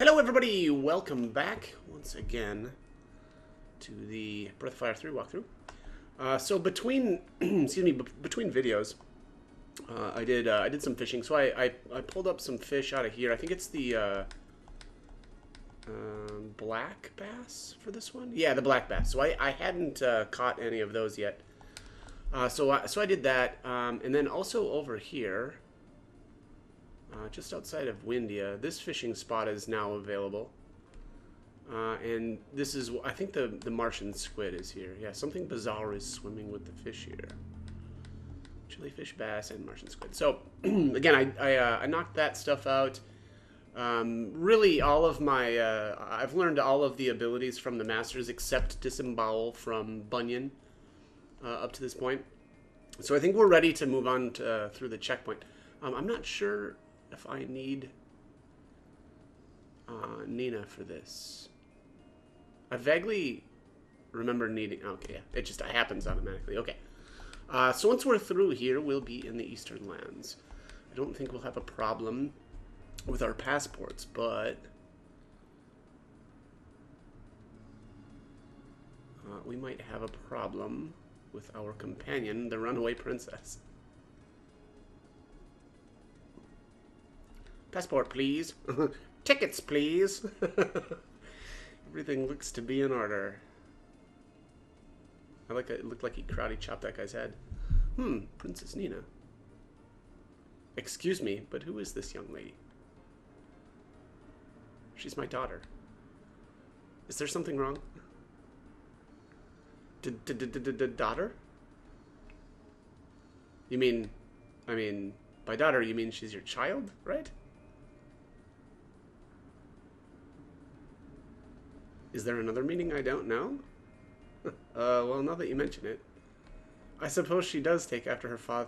Hello everybody, welcome back once again to the Breath of Fire 3 walkthrough. So between, excuse me, between videos, I did some fishing. So I pulled up some fish out of here. I think it's the black bass for this one. Yeah, the black bass. So I hadn't caught any of those yet. So I did that, and then also over here. Just outside of Windia, this fishing spot is now available. And this is, I think the Martian squid is here. Yeah, something bizarre is swimming with the fish here. Chilifish, bass, and Martian squid. So, again, I knocked that stuff out. Really, all of my, I've learned all of the abilities from the Masters except Disembowel from Bunyan up to this point. So I think we're ready to move on to, through the checkpoint. I'm not sure if I need Nina for this. I vaguely remember needing... Okay, yeah, it just happens automatically. Okay. So once we're through here, we'll be in the Eastern Lands. I don't think we'll have a problem with our passports, but... we might have a problem with our companion, the runaway princess. Passport, please. Tickets, please. Everything looks to be in order. I like it. Looked like he karate chopped that guy's head. Princess Nina. Excuse me, but who is this young lady? She's my daughter. Is there something wrong? Daughter? You mean, by daughter you mean she's your child, right? Is there another meaning I don't know? Well, now that you mention it, I suppose she does take after her father.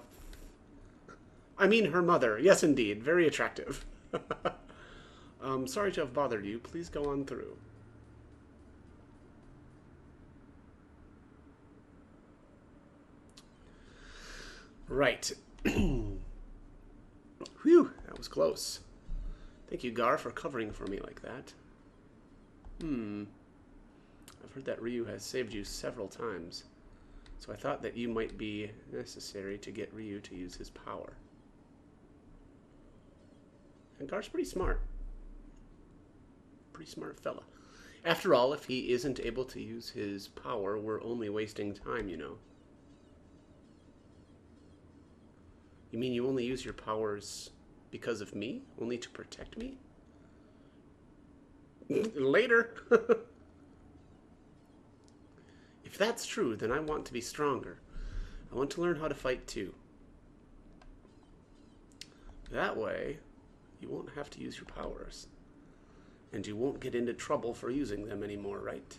I mean, her mother. Yes, indeed. Very attractive. Sorry to have bothered you. Please go on through. Right. Whew, that was close. Thank you, Gar, for covering for me like that. I've heard that Ryu has saved you several times, so I thought that you might be necessary to get Ryu to use his power. And Gar's pretty smart. Pretty smart fella. After all, if he isn't able to use his power, we're only wasting time, you know. You mean you only use your powers because of me? Only to protect me? Later. If that's true, then I want to be stronger. I want to learn how to fight too. That way, you won't have to use your powers. And you won't get into trouble for using them anymore, right?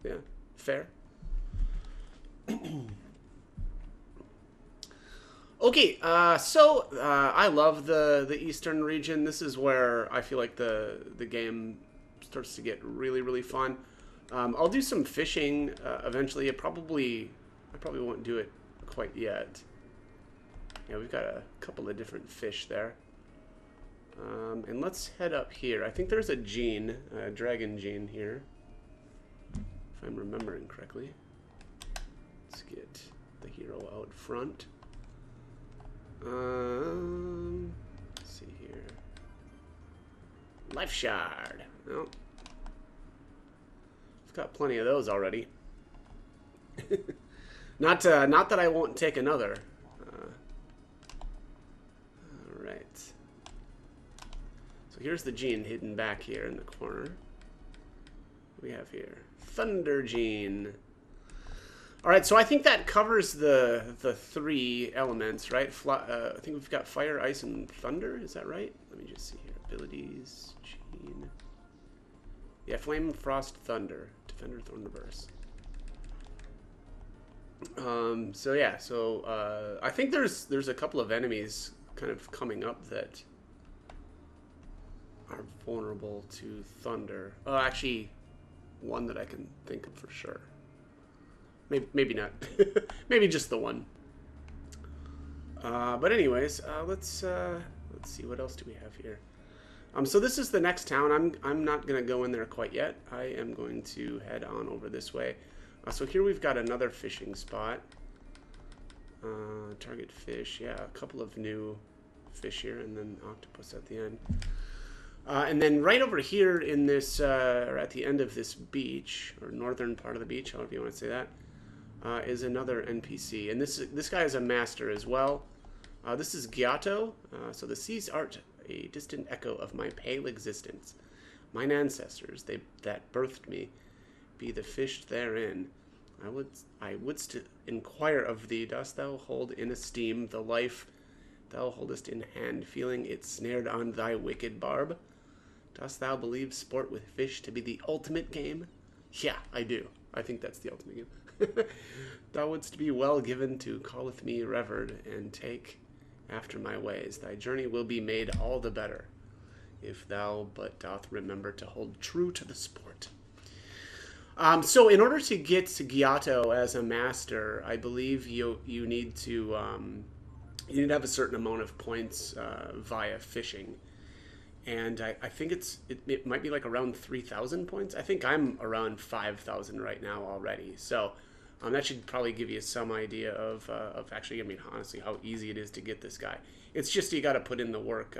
Yeah, fair. Okay, so I love the Eastern region. This is where I feel like the game starts to get really, really fun. I'll do some fishing eventually. I probably won't do it quite yet. Yeah, we've got a couple of different fish there. And let's head up here. I think there's a gene, a dragon gene here, if I'm remembering correctly. Let's get the hero out front. Let's see here. Life shard. Well, I've got plenty of those already. Not that I won't take another. All right. So here's the gene hidden back here in the corner. What do we have here? Thunder gene. All right, so I think that covers the three elements, right? I think we've got fire, ice, and thunder. Is that right? Let me just see here. Abilities, gene. Yeah, flame, frost, thunder. Defender, Thornburst. So yeah, so I think there's a couple of enemies kind of coming up that are vulnerable to thunder. Actually, one that I can think of for sure. Maybe not. Maybe just the one. But anyways, let's see, what else do we have here? So this is the next town. I'm not gonna go in there quite yet. I am going to head on over this way. So here we've got another fishing spot. Target fish. Yeah, a couple of new fish here, and then octopus at the end. And then right over here in this, or at the end of this beach, or northern part of the beach, however you want to say that, is another NPC. And this guy is a master as well. This is Giotto. So the seas art a distant echo of my pale existence. Mine ancestors, that birthed me, be the fish therein. I wouldst inquire of thee, dost thou hold in esteem the life thou holdest in hand, feeling it snared on thy wicked barb? Dost thou believe sport with fish to be the ultimate game? Yeah, I do. I think that's the ultimate game. Thou wouldst be well given to calleth me revered, and take after my ways. Thy journey will be made all the better, if thou but doth remember to hold true to the sport. So in order to get to Giotto as a master, I believe you need to have a certain amount of points via fishing. And I think it might be like around 3,000 points. I think I'm around 5,000 right now already. So that should probably give you some idea of actually, I mean, honestly, how easy it is to get this guy. It's just you got to put in the work,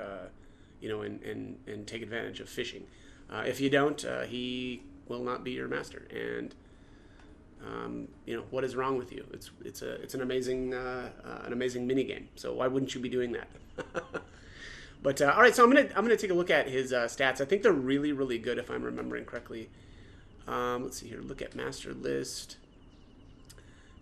and take advantage of fishing. If you don't, he will not be your master. And what is wrong with you? It's an amazing mini game. So why wouldn't you be doing that? But all right, so I'm gonna take a look at his stats. I think they're really, really good if I'm remembering correctly. Let's see here. Look at master list,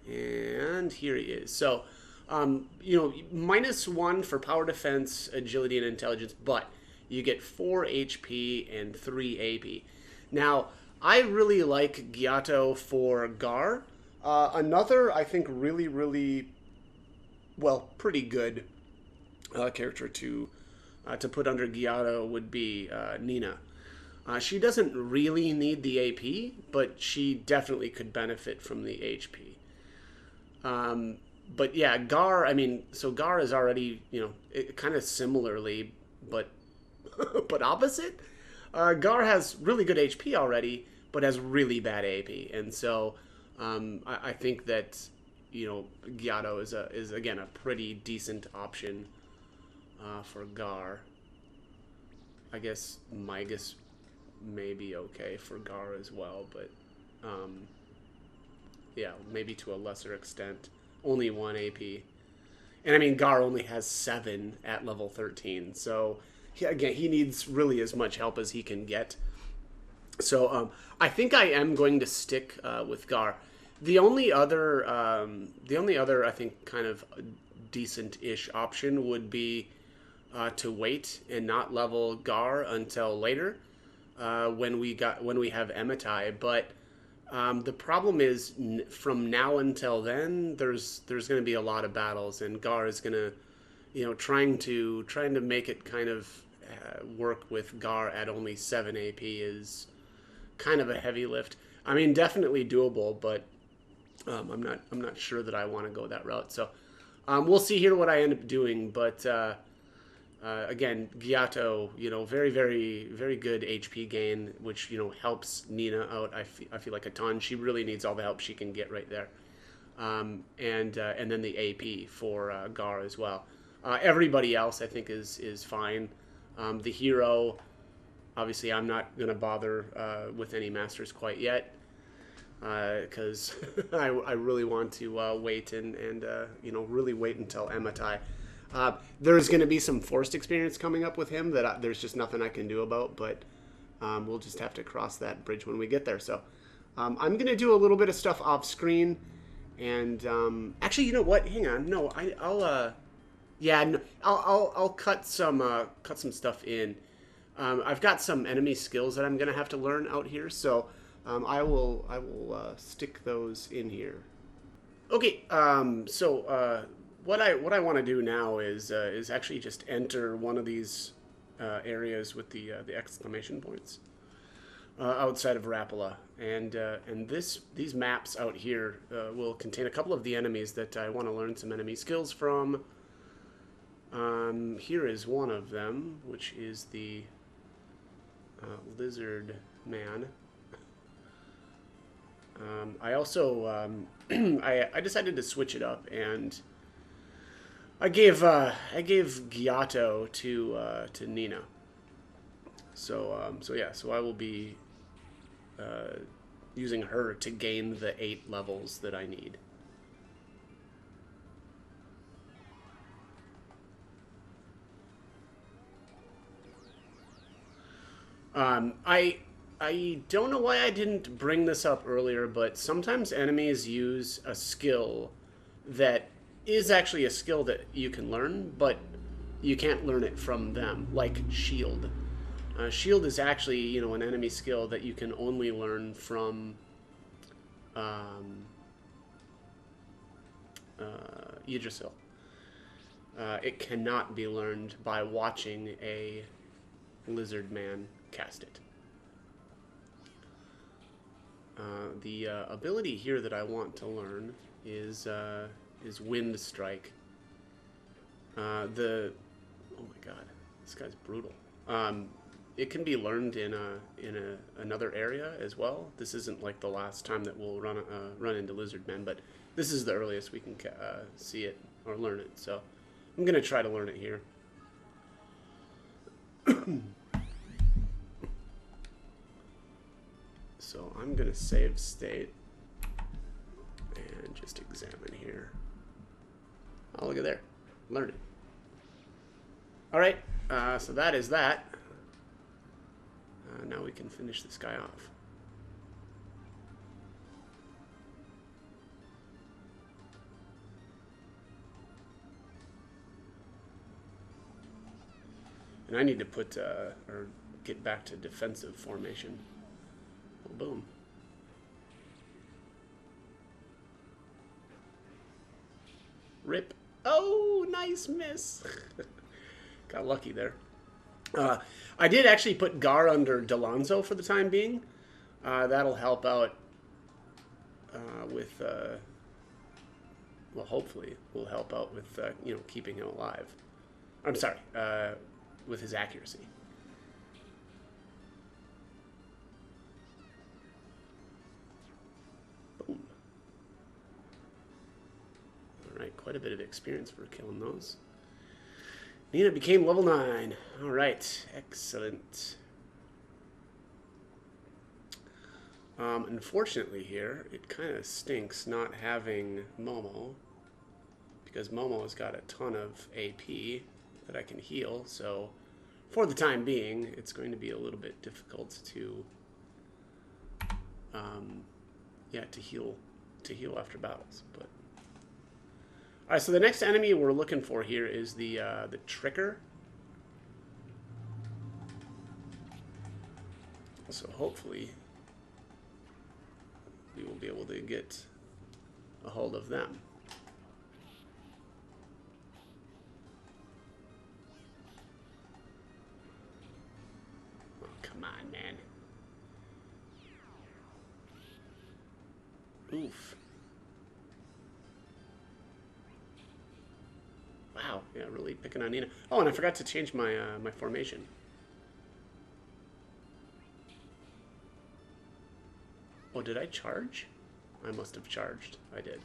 and here he is. So, -1 for power, defense, agility, and intelligence, but you get 4 HP and 3 AP. Now, I really like Giotto for Gar. Another, I think, really, really, well, pretty good character to put under Giotto would be Nina. She doesn't really need the AP, but she definitely could benefit from the HP. But yeah, Gar, I mean, so Gar is already, kind of similarly, but but opposite. Gar has really good HP already, but has really bad AP, and so I think that Giotto is again a pretty decent option for Gar. I guess Migas may be okay for Gar as well, but yeah, maybe to a lesser extent. Only 1 AP. And I mean, Gar only has 7 at level 13, so he needs really as much help as he can get. So I think I am going to stick with Gar. The only other I think kind of decent-ish option would be to wait and not level Gar until later when we have Ematai. But the problem is from now until then, there's going to be a lot of battles, and Gar is going to, trying to make it kind of work with Gar at only 7 AP is kind of a heavy lift. I mean, definitely doable, but I'm not sure that I want to go that route. So we'll see here what I end up doing. But again, Giotto, very, very, very good HP gain, which helps Nina out. I feel like a ton. She really needs all the help she can get right there. And then the AP for Gar as well. Everybody else I think is fine. The hero, obviously, I'm not gonna bother with any masters quite yet, because I really want to wait and really wait until Ematai. There's going to be some forced experience coming up with him that there's just nothing I can do about, but we'll just have to cross that bridge when we get there. So I'm going to do a little bit of stuff off screen, and actually, you know what? Hang on, no, I'll cut some stuff in. I've got some enemy skills that I'm going to have to learn out here, so I will stick those in here. Okay, so what I want to do now is actually just enter one of these areas with the exclamation points outside of Rapala, and these maps out here will contain a couple of the enemies that I want to learn some enemy skills from. Here is one of them, which is the lizard man. I also I decided to switch it up, and I gave Giotto to Nina. So yeah, so I will be using her to gain the 8 levels that I need. I don't know why I didn't bring this up earlier, but sometimes enemies use a skill that is actually a skill that you can learn, but you can't learn it from them, like shield. Shield is actually, you know, an enemy skill that you can only learn from Yggdrasil. It cannot be learned by watching a lizard man cast it. The ability here that I want to learn is Wind Strike. Oh my god, this guy's brutal. It can be learned in another area as well. This isn't like the last time that we'll run into lizard men, but this is the earliest we can see it or learn it. So I'm gonna try to learn it here. So I'm gonna save state and just examine here. Oh, look at there, learn it. All right, so that is that. Now we can finish this guy off. And I need to put or get back to defensive formation. Oh, boom. Rip. Oh, nice miss. Got lucky there. I did actually put Gar under Delonzo for the time being. That'll help out with, well, hopefully will help out with, you know, keeping him alive. I'm sorry, with his accuracy. Boom. All right, quite a bit of experience for killing those. Nina became level 9. All right, excellent. Unfortunately here, it kind of stinks not having Momo, because Momo has got a ton of AP that I can heal, so for the time being, it's going to be a little bit difficult to, yeah, to heal after battles, but. All right, so the next enemy we're looking for here is the Tricker. So hopefully we will be able to get a hold of them. Oh, come on, man. Oof. Wow, yeah, really picking on Nina. Oh, and I forgot to change my my formation. Oh, did I charge? I must have charged. I did.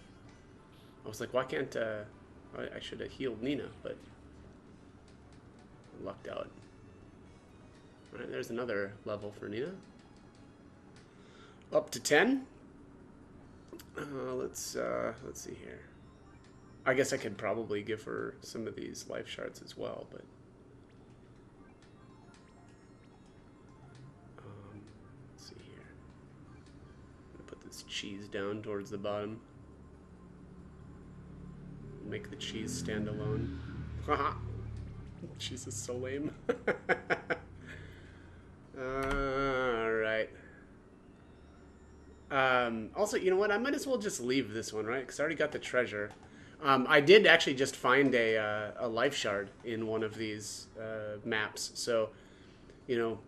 I was like, why can't I should have healed Nina, but I lucked out. All right, there's another level for Nina. Up to 10. Let's see here. I guess I could probably give her some of these life shards as well, but let's see here. Put this cheese down towards the bottom. Make the cheese stand alone. Haha. Cheese is so lame. Alright. Also, you know what? I might as well just leave this one, right? Because I already got the treasure. I did actually just find a life shard in one of these maps. So, you know,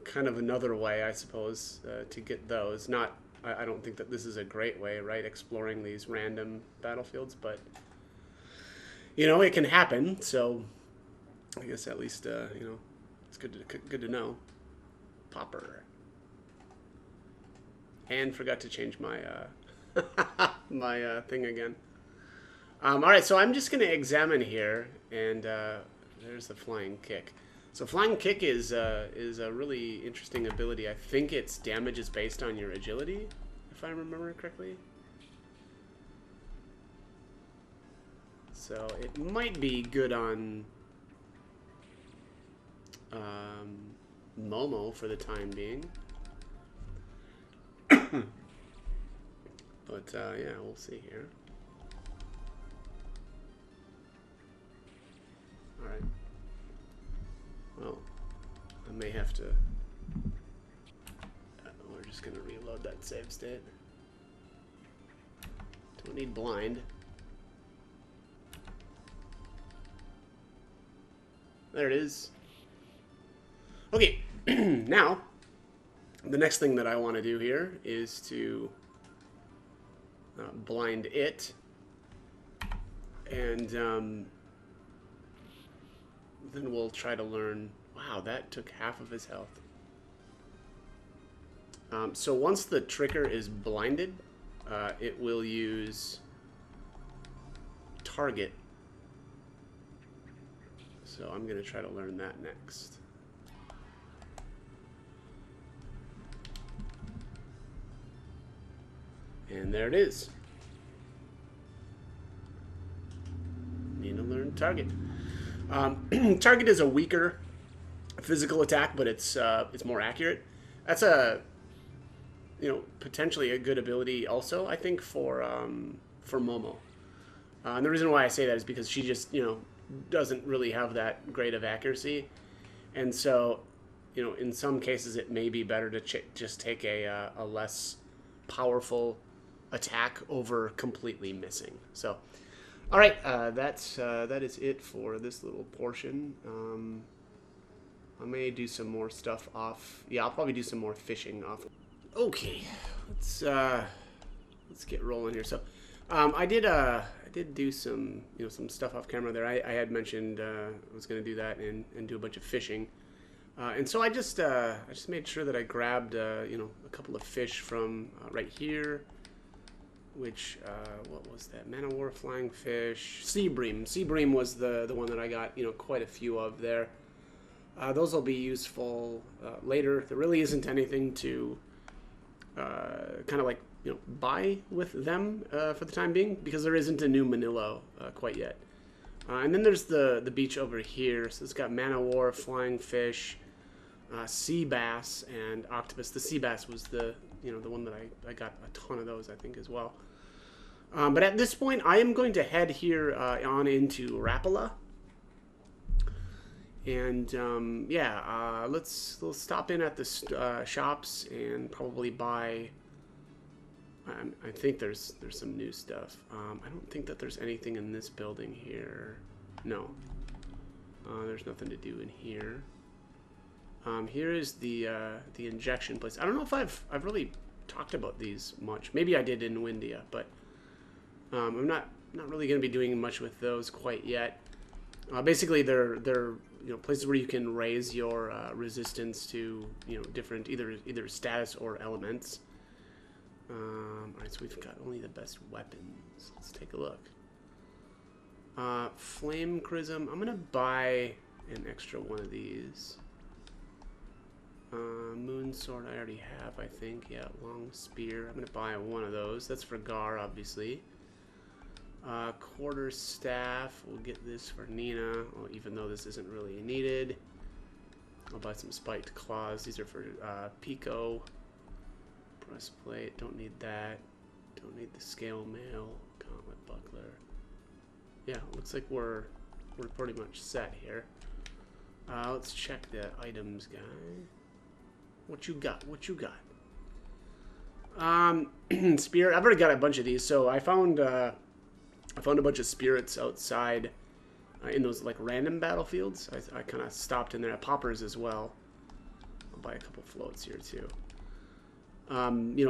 kind of another way, I suppose, to get those. Not, I don't think that this is a great way, right? Exploring these random battlefields, but, you know, it can happen. So, I guess at least, you know, it's good to know. popper. And forgot to change my my thing again. All right, so I'm just going to examine here, and there's the flying kick. So flying kick is a really interesting ability. I think its damage is based on your agility, if I remember correctly. So it might be good on Momo for the time being. But yeah, we'll see here. Alright. Well, I may have to... we're just going to reload that save state. Don't need blind. There it is. Okay, now, the next thing that I want to do here is to blind it. And then we'll try to learn... Wow, that took half of his health. So once the trigger is blinded, it will use target. So I'm going to try to learn that next. And there it is. Need to learn target. Target is a weaker physical attack, but it's more accurate. That's a potentially a good ability also, I think, for Momo. And the reason why I say that is because she just doesn't really have that great of accuracy, and so in some cases it may be better to just take a less powerful attack over completely missing. So, all right, that is it for this little portion. I may do some more stuff off. Yeah, I'll probably do some more fishing off. Okay, let's get rolling here. So, I did do some some stuff off camera there. I had mentioned I was going to do that and do a bunch of fishing, and so I just made sure that I grabbed a couple of fish from right here. Which what was that? Man of War, flying fish, sea bream. Sea bream was the one that I got quite a few of there. Those will be useful later. There really isn't anything to kind of like buy with them for the time being, because there isn't a new Manilo quite yet. And then there's the beach over here. So it's got Man of War, flying fish, sea bass, and octopus. The sea bass was the the one that I got a ton of those, I think, as well. But at this point, I am going to head here on into Rapala. And yeah, let's stop in at the shops and probably buy. I think there's some new stuff. I don't think that there's anything in this building here. No, there's nothing to do in here. Here is the injection place. I don't know if I've really talked about these much. Maybe I did in Windia, but I'm not really going to be doing much with those quite yet. Basically, they're places where you can raise your resistance to different either status or elements. Alright, so we've got only the best weapons. Let's take a look. Flame Chrism. I'm gonna buy an extra one of these. Moon Sword I already have, I think. Yeah, Long Spear. I'm gonna buy one of those. That's for Gar, obviously. Quarter Staff. We'll get this for Nina, even though this isn't really needed. I'll buy some Spiked Claws. These are for Pico. Breastplate. Don't need that. Don't need the Scale Mail. Gauntlet Buckler. Yeah, looks like we're pretty much set here. Let's check the items, guy. What you got? What you got? Spirit. I've already got a bunch of these. So I found a bunch of spirits outside in those like random battlefields. I kind of stopped in there at Poppers as well. I'll buy a couple floats here too.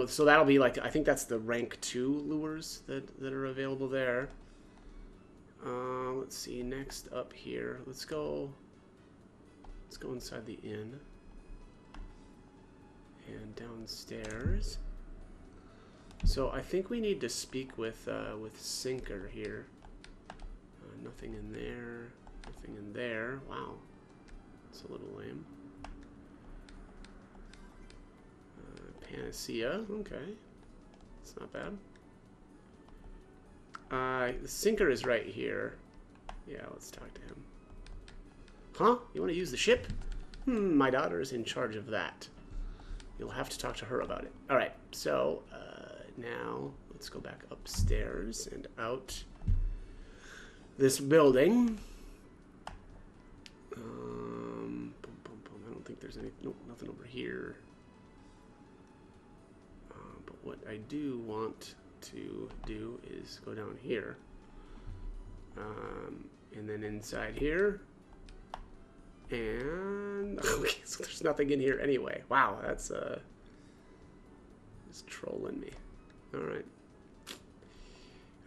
So that'll be like, I think that's the rank 2 lures that are available there. Let's see, next up here, let's go inside the inn. downstairs. So I think we need to speak with Sinker here. Nothing in there. Nothing in there. Wow. It's a little lame. Panacea. Okay. It's not bad. The Sinker is right here. Yeah, let's talk to him. Huh? You want to use the ship? My daughter is in charge of that. You'll have to talk to her about it. Alright, so now let's go back upstairs and out this building. I don't think there's nothing over here. But what I do want to do is go down here. And then inside here. And okay, so there's nothing in here anyway. Wow, that's just trolling me. Alright.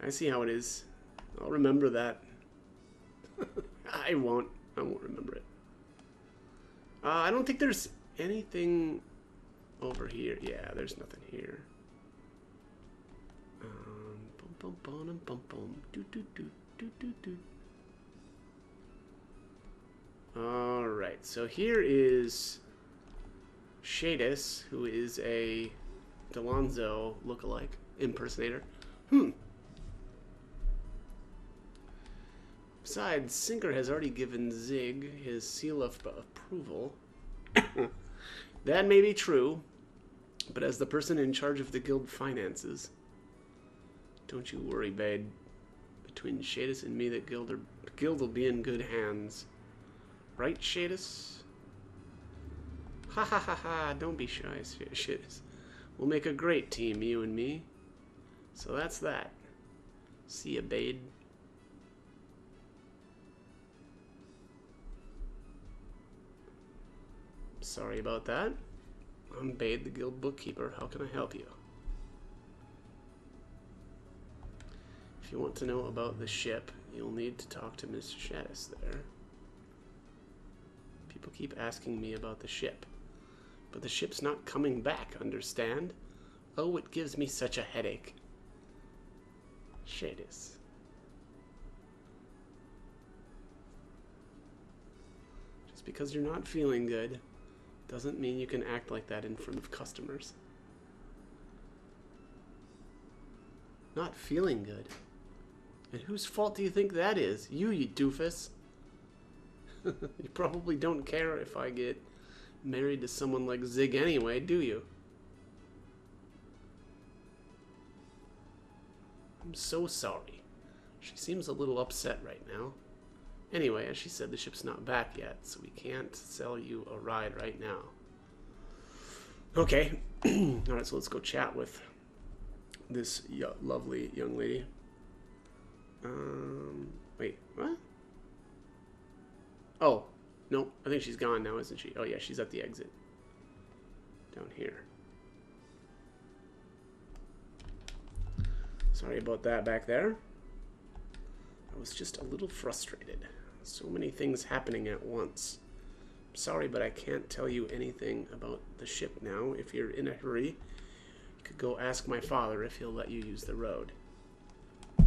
I see how it is. I'll remember that. I won't remember it. I don't think there's anything over here. Yeah, there's nothing here. Alright, so here is Shadis, who is a Delonzo lookalike impersonator. Besides, Sinker has already given Zig his seal of approval. That may be true, but as the person in charge of the guild finances, don't you worry, babe. Between Shadis and me, the guild will be in good hands. Right, Shadis? Ha ha ha ha, don't be shy, Shadis. We'll make a great team, you and me. So that's that. See ya, babe. Sorry about that. I'm Bade, the guild bookkeeper. How can I help you? If you want to know about the ship, you'll need to talk to Mr. Shadis there. People keep asking me about the ship. But the ship's not coming back, understand? Oh, it gives me such a headache. Shadis. Just because you're not feeling good doesn't mean you can act like that in front of customers. Not feeling good? And whose fault do you think that is? You doofus. You probably don't care if I get married to someone like Zig anyway, do you? I'm so sorry. She seems a little upset right now. Anyway, as she said, the ship's not back yet, so we can't sell you a ride right now. Okay. Alright, so let's go chat with this lovely young lady. Wait, what? Oh, no, I think she's gone now, isn't she? Oh yeah, she's at the exit. Down here. Sorry about that back there. I was just a little frustrated. So many things happening at once. I'm sorry, but I can't tell you anything about the ship now. If you're in a hurry, you could go ask my father if he'll let you use the road.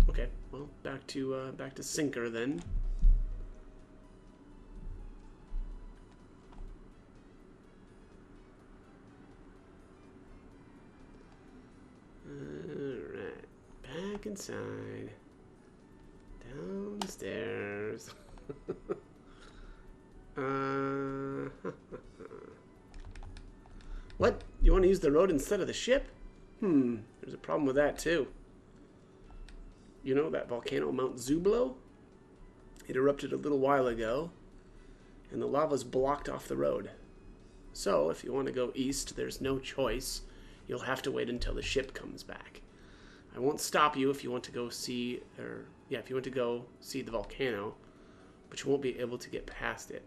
Okay, well, back to Sinker then. Alright, back inside. Downstairs. What? You want to use the road instead of the ship? There's a problem with that too. You know that volcano Mount Zublo? It erupted a little while ago, and the lava's blocked off the road. So, if you want to go east, there's no choice. You'll have to wait until the ship comes back. I won't stop you if you want to go see, if you want to go see the volcano, but you won't be able to get past it.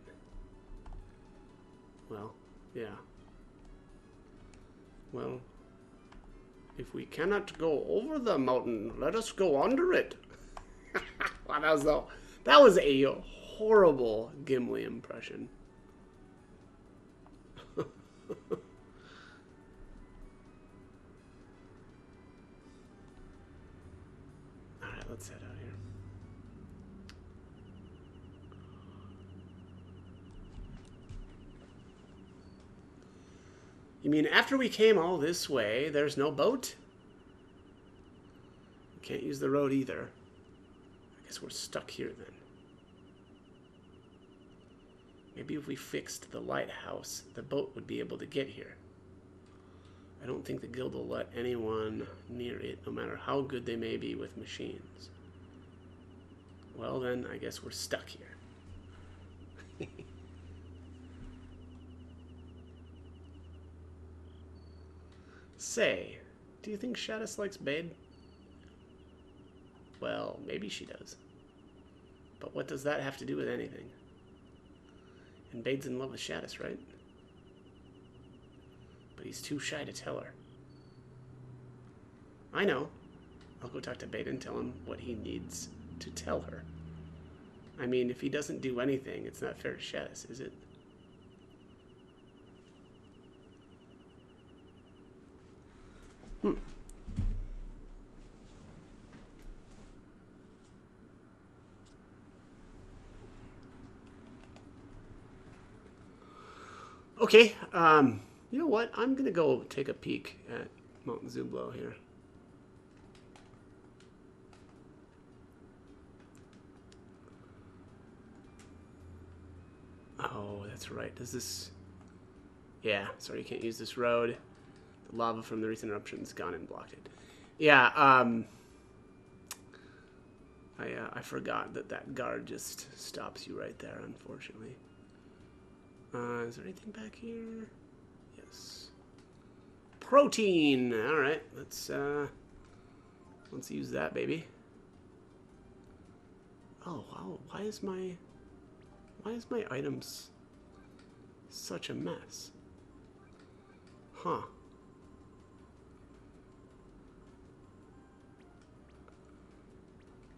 Well, yeah. Well, if we cannot go over the mountain, let us go under it. Wow, that was a horrible Gimli impression. let's head out here. You mean after we came all this way, there's no boat? We can't use the road either. I guess we're stuck here then. Maybe if we fixed the lighthouse, the boat would be able to get here. I don't think the guild will let anyone near it, no matter how good they may be with machines. Well then, I guess we're stuck here. Say, do you think Shadis likes Bade? Well, maybe she does. But what does that have to do with anything? And Bade's in love with Shadis, right? But he's too shy to tell her. I know. I'll go talk to Bade and tell him what he needs to tell her. I mean, if he doesn't do anything, it's not fair to Shadis, is it? Okay, you know what? I'm gonna go take a peek at Mount Zublo here. Oh, that's right. Does this... Yeah, sorry, you can't use this road. The lava from the recent eruption's gone and blocked it. Yeah, I forgot that guard just stops you right there, unfortunately. Is there anything back here? Yes. Protein! Alright, let's use that, baby. Oh, wow, why is my items such a mess? Huh.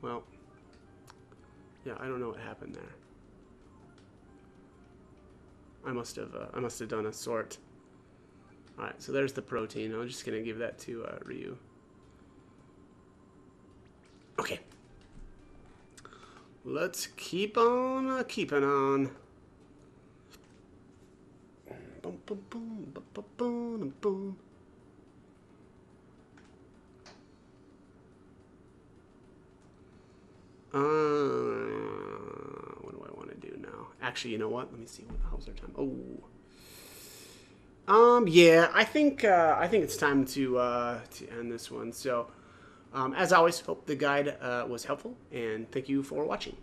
Well, yeah, I don't know what happened there. I must have done a sort. All right, so there's the protein. I'm just gonna give that to Ryu. Okay. Let's keep on keeping on. Boom, boom, boom, boom, boom, boom, boom. What do I want to do now? Actually, you know what? Let me see. How's our time? Oh. Yeah. I think it's time to end this one. So, as always, hope the guide was helpful, and thank you for watching.